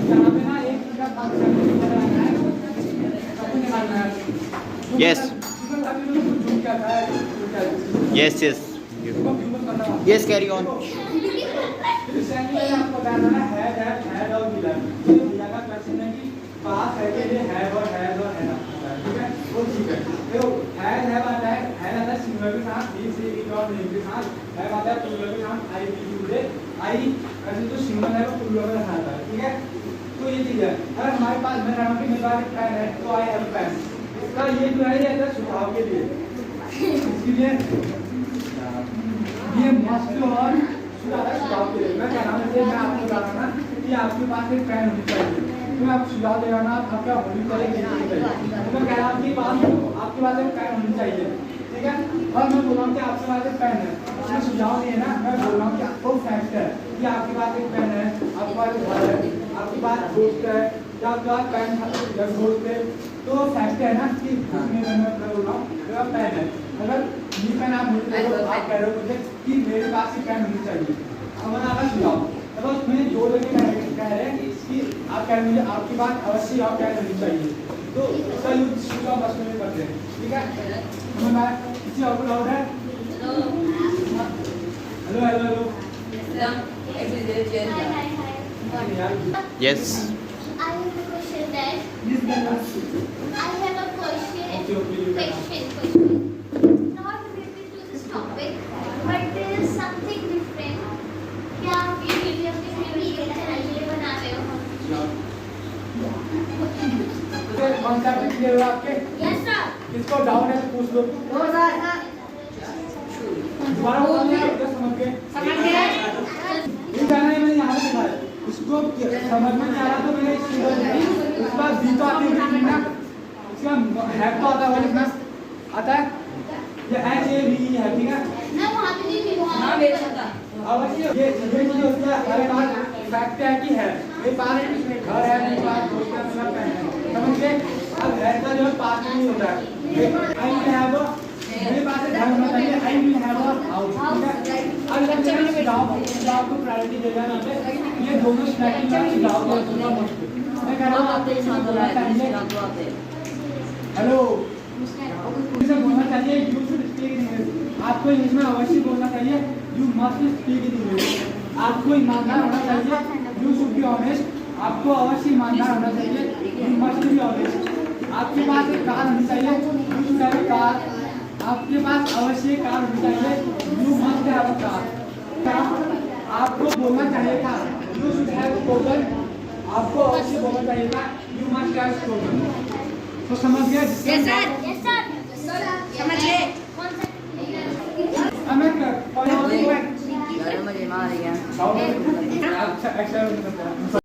यहाँ पे ना एक चीज का बात करना है, सबको निकालना है। Yes. Yes, yes. Yes, carry on. आपको बताना है हैड और विलन। ये दिया का क्वेश्चन है कि पास है के लिए हैड और हैड और हैड आता है, ठीक है? वो ठीक है। देखो हैड आता है सिंगुलर के साथ, ही से इट और नेम के साथ, हैव आता है प्लूरल के साथ, आई वी यू दे, आई ऐसे तो सिंगुलर है वो प्लूरल में आता है, ठीक है? तो ये चीज है। अगर हमारे पास मैं रहा कि मेरे पास एक पेन है तो आई हैव पेन। इसका ये जो है ये सुझाव के लिए, इसके लिए ये मस्ट और सुझाव के लिए मैं कह रहा हूँ, जैसे मैं आपको बता रहा हूँ ना कि आपके पास एक पेन होनी चाहिए, तो मैं आपको सुझाव दे रहा हूँ आप क्या होनी चाहिए, तो मैं कह रहा हूँ कि आपके पास एक पेन होनी चाहिए, ठीक है? और मैं बोल रहा हूँ कि आपके पास एक पेन है, मैं सुझाव नहीं है ना, मैं बोल रहा हूँ कि आपको फैक्ट है कि आपके पास एक पेन है, आपके पास घर है, आपके पास दोस्त है, या आपके पास पेन दोस्त है, तो फैक्ट है ना कि मैं बोल रहा हूँ मेरा पेन है। अगर ये पेन आप मुझे दे दो, आप कह रहे हो मुझे कि मेरे पास ये पेन होनी चाहिए, अब मैं आपका सुझाव तो बस मैं जो लगे कह रहे हैं कि आप कह रहे मुझे आपकी बात अवश्य आप पेन होनी चाहिए, तो इसका यूज सुझाव बस में करते हैं, ठीक है? तो मैं किसी और को डाउट है? Hello hello hello Yes. I have a question that I have a question not related to this topic, but there is something different. क्या आप ये वीडियो अपने चैनल के लिए बना रहे हो? कॉन्सेप्ट क्लियर हुआ आपके? Yes sir. किसको डाउट है तो पूछ लो। दोबारा बोलना है तो समझ गए? ये गाना है मैंने यहाँ से लिखा है, इसको समझ में नहीं आ रहा तो मैंने इसको उसके बाद दी तो आती है लिखना, इसका हैव तो आता है वो लिखना आता है, ये एच ए वी है, ठीक है? मैं वहाँ पे नहीं लिखूँगा। हाँ बेटा था। अब ये चीज़ उसका हमारे पास फैक्ट है कि है, मेरे पास घर है, मेरे पास दोस्त है, मेरा पेन है, समझ गए? अब है का जो पास में नहीं होता है, आई विल हैव मेरे पास एक घर होना चाहिए, I will have a house, ठीक है? अब जब मैं सुझाव को प्रायोरिटी देगा ना, ये दोनों स्नैकिंग का सुझाव है, सुझाव मैं कह रहा हूँ आपको इसमें बोलना चाहिए, हेलो इसमें बोलना चाहिए you should speak in English, आपको इंग्लिश में अवश्य बोलना चाहिए, you must speak in English, आपको ईमानदार होना चाहिए, यू शुड बी ऑनेस्ट, आपको अवश्य ईमानदार होना चाहिए, यू मस्ट बी ऑनेस्ट, आपके पास एक कार होनी चाहिए, you should have a car, आपके पास अवश्य कार होनी चाहिए, you must have a car, आपको बोलना चाहिए था, यू शुड हैव स्पोकन, आपको अवश्य बोलना चाहिए था, यू मस्ट हैव स्पोकन। तो समझ गए? Yes sir. Yes sir. समझ गए? कौन सा? अमित मुझे मार गया। अच्छा एक्शन